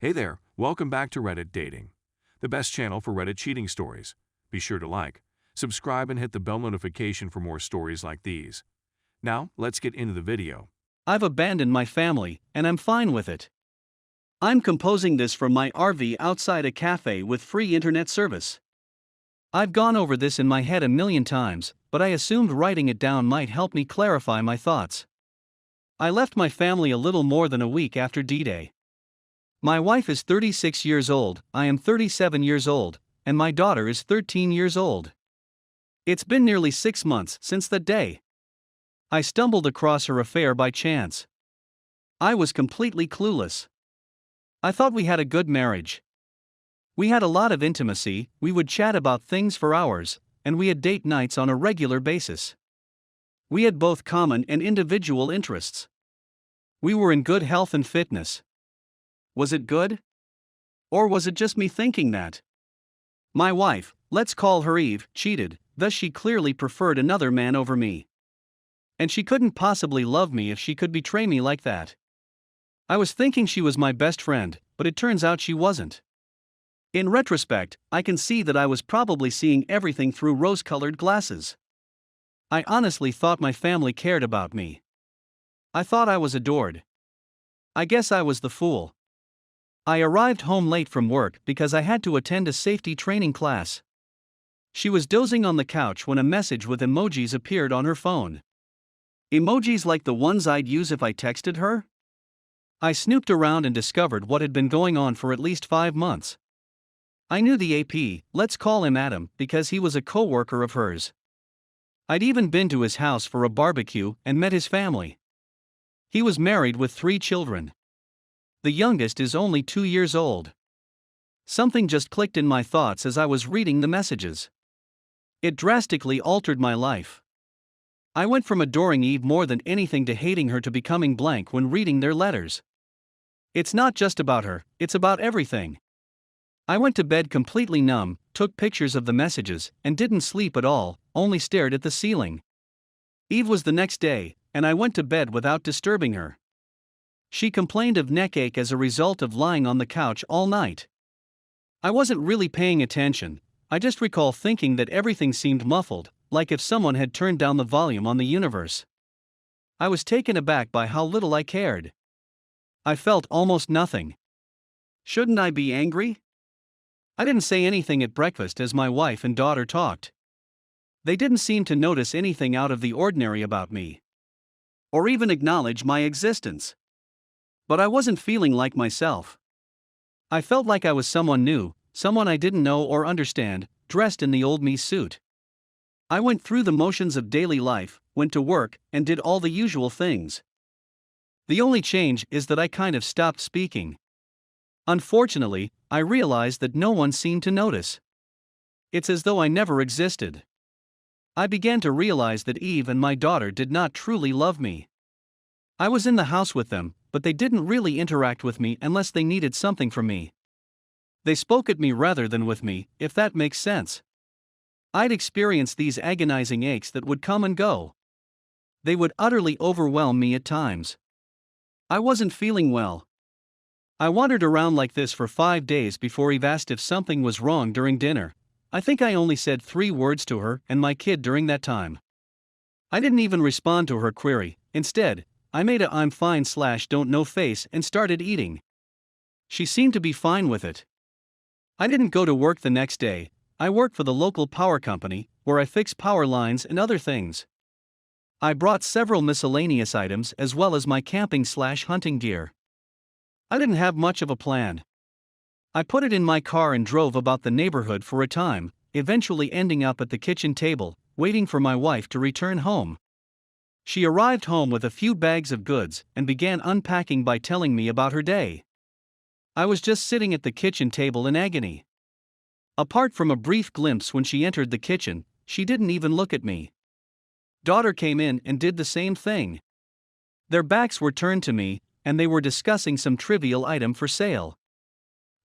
Hey there, welcome back to Reddit Dating, the best channel for Reddit cheating stories. Be sure to like, subscribe, and hit the bell notification for more stories like these. Now, let's get into the video. I've abandoned my family, and I'm fine with it. I'm composing this from my RV outside a cafe with free internet service. I've gone over this in my head a million times, but I assumed writing it down might help me clarify my thoughts. I left my family a little more than a week after D-Day. My wife is 36 years old, I am 37 years old, and my daughter is 13 years old. It's been nearly 6 months since that day. I stumbled across her affair by chance. I was completely clueless. I thought we had a good marriage. We had a lot of intimacy, we would chat about things for hours, and we had date nights on a regular basis. We had both common and individual interests. We were in good health and fitness. Was it good? Or was it just me thinking that? My wife, let's call her Eve, cheated, thus she clearly preferred another man over me. And she couldn't possibly love me if she could betray me like that. I was thinking she was my best friend, but it turns out she wasn't. In retrospect, I can see that I was probably seeing everything through rose-colored glasses. I honestly thought my family cared about me. I thought I was adored. I guess I was the fool. I arrived home late from work because I had to attend a safety training class. She was dozing on the couch when a message with emojis appeared on her phone. Emojis like the ones I'd use if I texted her? I snooped around and discovered what had been going on for at least 5 months. I knew the AP, let's call him Adam, because he was a co-worker of hers. I'd even been to his house for a barbecue and met his family. He was married with 3 children. The youngest is only 2 years old. Something just clicked in my thoughts as I was reading the messages. It drastically altered my life. I went from adoring Eve more than anything to hating her to becoming blank when reading their letters. It's not just about her, it's about everything. I went to bed completely numb, took pictures of the messages, and didn't sleep at all, only stared at the ceiling. Eve was the next day, and I went to bed without disturbing her. She complained of neck ache as a result of lying on the couch all night. I wasn't really paying attention, I just recall thinking that everything seemed muffled, like if someone had turned down the volume on the universe. I was taken aback by how little I cared. I felt almost nothing. Shouldn't I be angry? I didn't say anything at breakfast as my wife and daughter talked. They didn't seem to notice anything out of the ordinary about me. Or even acknowledge my existence. But I wasn't feeling like myself. I felt like I was someone new, someone I didn't know or understand, dressed in the old me suit. I went through the motions of daily life, went to work, and did all the usual things. The only change is that I kind of stopped speaking. Unfortunately, I realized that no one seemed to notice. It's as though I never existed. I began to realize that Eve and my daughter did not truly love me. I was in the house with them, but they didn't really interact with me unless they needed something from me. They spoke at me rather than with me, if that makes sense. I'd experienced these agonizing aches that would come and go. They would utterly overwhelm me at times. I wasn't feeling well. I wandered around like this for 5 days before Eve asked if something was wrong during dinner. I think I only said 3 words to her and my kid during that time. I didn't even respond to her query. Instead, I made a I'm fine / don't know face and started eating. She seemed to be fine with it. I didn't go to work the next day. I work for the local power company, where I fix power lines and other things. I brought several miscellaneous items as well as my camping / hunting gear. I didn't have much of a plan. I put it in my car and drove about the neighborhood for a time, eventually ending up at the kitchen table, waiting for my wife to return home. She arrived home with a few bags of goods and began unpacking by telling me about her day. I was just sitting at the kitchen table in agony. Apart from a brief glimpse when she entered the kitchen, she didn't even look at me. Daughter came in and did the same thing. Their backs were turned to me, and they were discussing some trivial item for sale.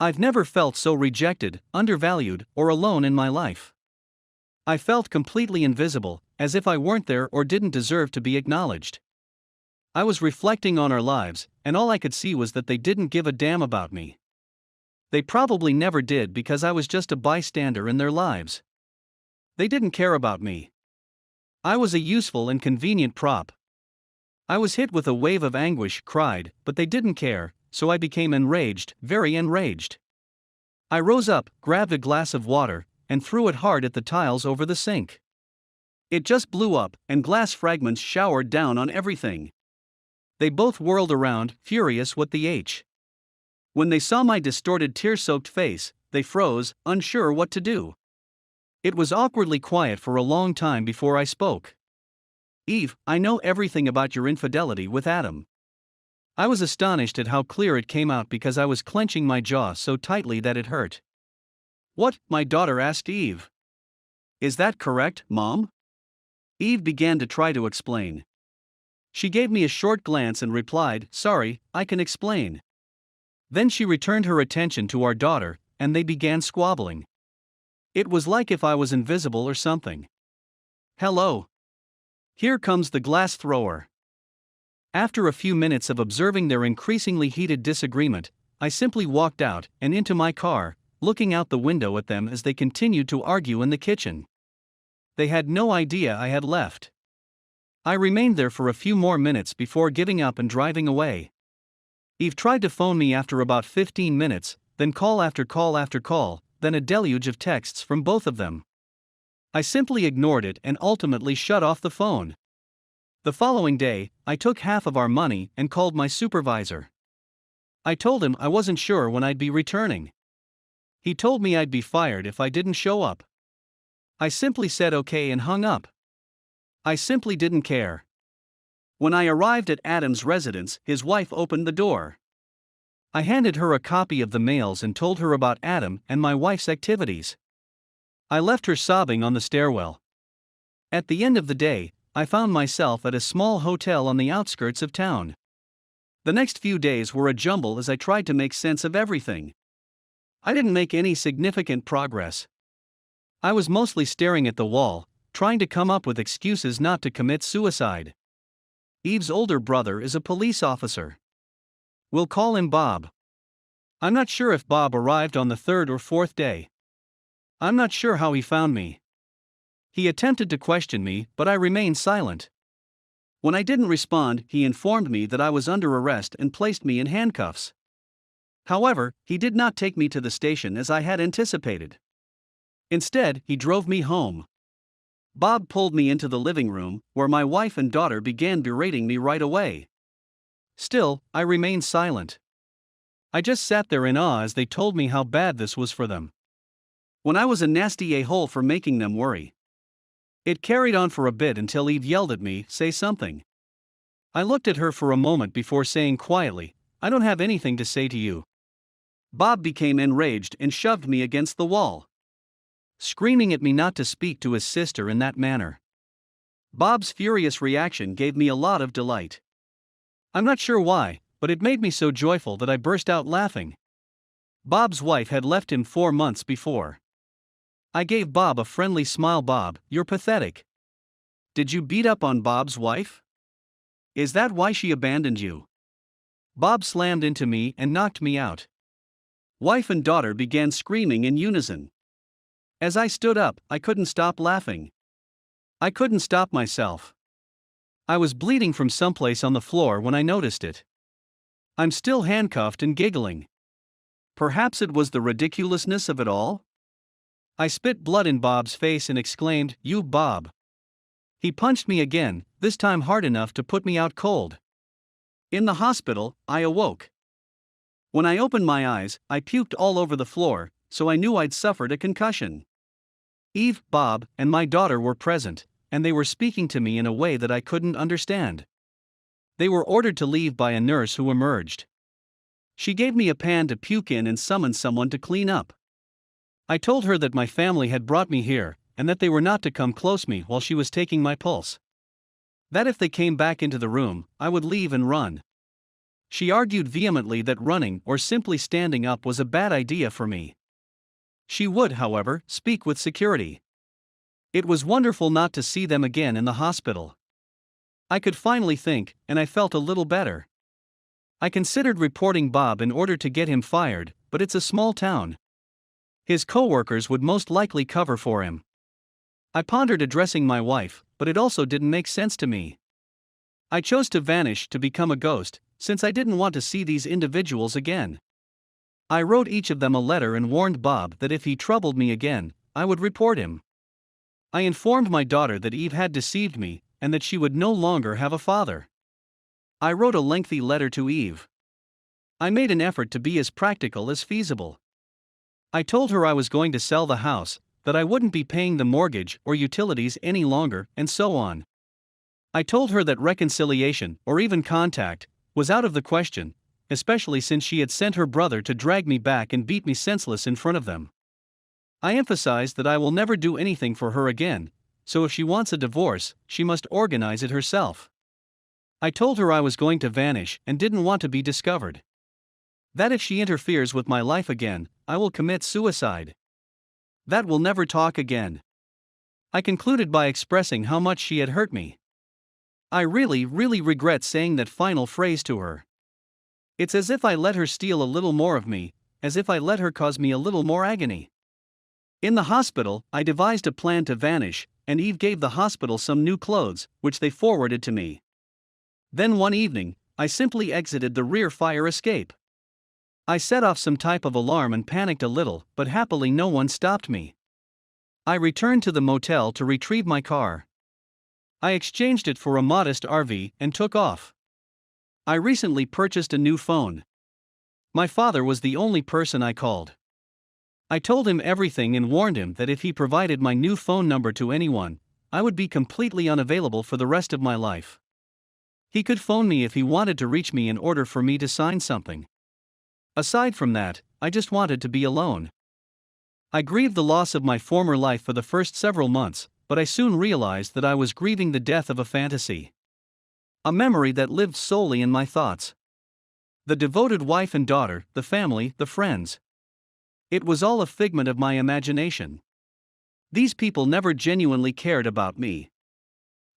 I've never felt so rejected, undervalued, or alone in my life. I felt completely invisible, as if I weren't there or didn't deserve to be acknowledged. I was reflecting on our lives, and all I could see was that they didn't give a damn about me. They probably never did because I was just a bystander in their lives. They didn't care about me. I was a useful and convenient prop. I was hit with a wave of anguish, cried, but they didn't care, so I became enraged, very enraged. I rose up, grabbed a glass of water, and threw it hard at the tiles over the sink. It just blew up, and glass fragments showered down on everything. They both whirled around, furious with the H. When they saw my distorted tear-soaked face, they froze, unsure what to do. It was awkwardly quiet for a long time before I spoke. Eve, I know everything about your infidelity with Adam. I was astonished at how clear it came out because I was clenching my jaw so tightly that it hurt. What? My daughter asked Eve. Is that correct, Mom? Eve began to try to explain. She gave me a short glance and replied, sorry, I can explain. Then she returned her attention to our daughter, and they began squabbling. It was like if I was invisible or something. Hello. Here comes the glass thrower. After a few minutes of observing their increasingly heated disagreement, I simply walked out and into my car, looking out the window at them as they continued to argue in the kitchen. They had no idea I had left. I remained there for a few more minutes before giving up and driving away. Eve tried to phone me after about 15 minutes, then call after call after call, then a deluge of texts from both of them. I simply ignored it and ultimately shut off the phone. The following day, I took half of our money and called my supervisor. I told him I wasn't sure when I'd be returning. He told me I'd be fired if I didn't show up. I simply said okay and hung up. I simply didn't care. When I arrived at Adam's residence, his wife opened the door. I handed her a copy of the mails and told her about Adam and my wife's activities. I left her sobbing on the stairwell. At the end of the day, I found myself at a small hotel on the outskirts of town. The next few days were a jumble as I tried to make sense of everything. I didn't make any significant progress. I was mostly staring at the wall, trying to come up with excuses not to commit suicide. Eve's older brother is a police officer. We'll call him Bob. I'm not sure if Bob arrived on the third or fourth day. I'm not sure how he found me. He attempted to question me, but I remained silent. When I didn't respond, he informed me that I was under arrest and placed me in handcuffs. However, he did not take me to the station as I had anticipated. Instead, he drove me home. Bob pulled me into the living room, where my wife and daughter began berating me right away. Still, I remained silent. I just sat there in awe as they told me how bad this was for them. When I was a nasty a-hole for making them worry. It carried on for a bit until Eve yelled at me, say something. I looked at her for a moment before saying quietly, I don't have anything to say to you. Bob became enraged and shoved me against the wall, screaming at me not to speak to his sister in that manner. Bob's furious reaction gave me a lot of delight. I'm not sure why, but it made me so joyful that I burst out laughing. Bob's wife had left him 4 months before. I gave Bob a friendly smile. Bob, you're pathetic. Did you beat up on Bob's wife? Is that why she abandoned you? Bob slammed into me and knocked me out. Wife and daughter began screaming in unison. As I stood up, I couldn't stop laughing. I couldn't stop myself. I was bleeding from someplace on the floor when I noticed it. I'm still handcuffed and giggling. Perhaps it was the ridiculousness of it all? I spit blood in Bob's face and exclaimed, "You, Bob." He punched me again, this time hard enough to put me out cold. In the hospital, I awoke. When I opened my eyes, I puked all over the floor, so I knew I'd suffered a concussion. Eve, Bob, and my daughter were present, and they were speaking to me in a way that I couldn't understand. They were ordered to leave by a nurse who emerged. She gave me a pan to puke in and summoned someone to clean up. I told her that my family had brought me here, and that they were not to come close me while she was taking my pulse. That if they came back into the room, I would leave and run. She argued vehemently that running or simply standing up was a bad idea for me. She would, however, speak with security. It was wonderful not to see them again in the hospital. I could finally think, and I felt a little better. I considered reporting Bob in order to get him fired, but it's a small town. His co-workers would most likely cover for him. I pondered addressing my wife, but it also didn't make sense to me. I chose to vanish, to become a ghost, since I didn't want to see these individuals again. I wrote each of them a letter and warned Bob that if he troubled me again, I would report him. I informed my daughter that Eve had deceived me, and that she would no longer have a father. I wrote a lengthy letter to Eve. I made an effort to be as practical as feasible. I told her I was going to sell the house, that I wouldn't be paying the mortgage or utilities any longer, and so on. I told her that reconciliation, or even contact, was out of the question, especially since she had sent her brother to drag me back and beat me senseless in front of them. I emphasized that I will never do anything for her again, so if she wants a divorce, she must organize it herself. I told her I was going to vanish and didn't want to be discovered. That if she interferes with my life again, I will commit suicide. That we'll never talk again. I concluded by expressing how much she had hurt me. I really regret saying that final phrase to her. It's as if I let her steal a little more of me, as if I let her cause me a little more agony. In the hospital, I devised a plan to vanish, and Eve gave the hospital some new clothes, which they forwarded to me. Then one evening, I simply exited the rear fire escape. I set off some type of alarm and panicked a little, but happily no one stopped me. I returned to the motel to retrieve my car. I exchanged it for a modest RV and took off. I recently purchased a new phone. My father was the only person I called. I told him everything and warned him that if he provided my new phone number to anyone, I would be completely unavailable for the rest of my life. He could phone me if he wanted to reach me in order for me to sign something. Aside from that, I just wanted to be alone. I grieved the loss of my former life for the first several months, but I soon realized that I was grieving the death of a fantasy. A memory that lived solely in my thoughts. The devoted wife and daughter, the family, the friends. It was all a figment of my imagination. These people never genuinely cared about me.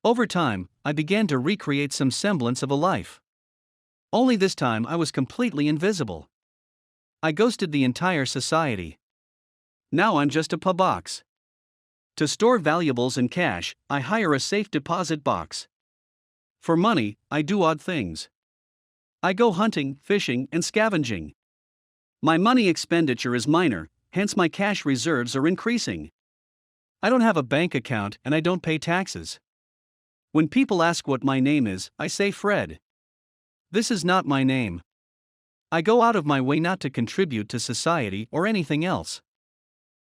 Over time, I began to recreate some semblance of a life. Only this time I was completely invisible. I ghosted the entire society. Now I'm just a box. To store valuables and cash, I hire a safe deposit box. For money, I do odd things. I go hunting, fishing, and scavenging. My money expenditure is minor, hence my cash reserves are increasing. I don't have a bank account and I don't pay taxes. When people ask what my name is, I say Fred. This is not my name. I go out of my way not to contribute to society or anything else.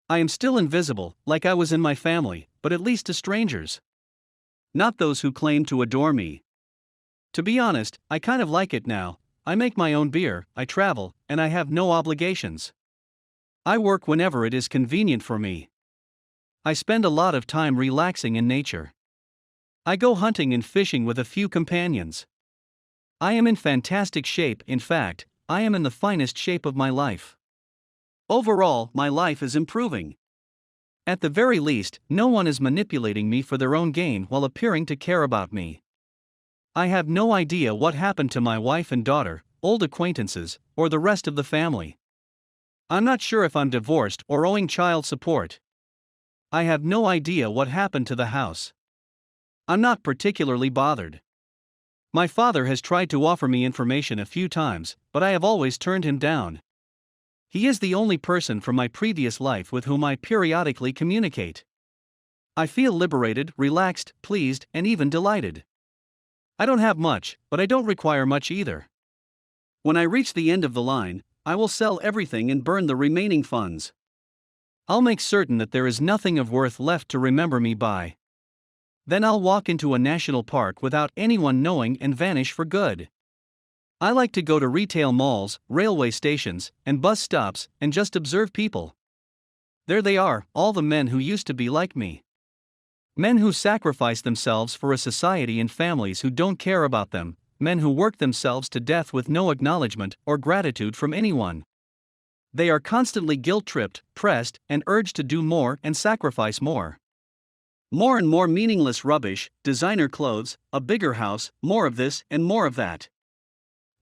I am still invisible, like I was in my family, but at least to strangers. Not those who claim to adore me. To be honest, I kind of like it now. I make my own beer, I travel, and I have no obligations. I work whenever it is convenient for me. I spend a lot of time relaxing in nature. I go hunting and fishing with a few companions. I am in fantastic shape, in fact, I am in the finest shape of my life. Overall, my life is improving. At the very least, no one is manipulating me for their own gain while appearing to care about me. I have no idea what happened to my wife and daughter, old acquaintances, or the rest of the family. I'm not sure if I'm divorced or owing child support. I have no idea what happened to the house. I'm not particularly bothered. My father has tried to offer me information a few times, but I have always turned him down. He is the only person from my previous life with whom I periodically communicate. I feel liberated, relaxed, pleased, and even delighted. I don't have much, but I don't require much either. When I reach the end of the line, I will sell everything and burn the remaining funds. I'll make certain that there is nothing of worth left to remember me by. Then I'll walk into a national park without anyone knowing and vanish for good. I like to go to retail malls, railway stations, and bus stops and just observe people. There they are, all the men who used to be like me. Men who sacrifice themselves for a society and families who don't care about them, men who work themselves to death with no acknowledgement or gratitude from anyone. They are constantly guilt-tripped, pressed, and urged to do more and sacrifice more. More and more meaningless rubbish, designer clothes, a bigger house, more of this and more of that.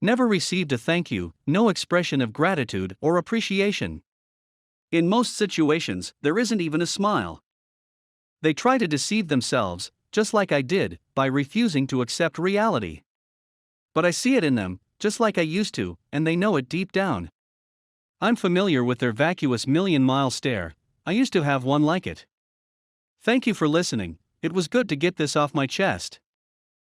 Never received a thank you, no expression of gratitude or appreciation. In most situations, there isn't even a smile. They try to deceive themselves, just like I did, by refusing to accept reality. But I see it in them, just like I used to, and they know it deep down. I'm familiar with their vacuous million-mile stare. I used to have one like it. Thank you for listening. It was good to get this off my chest.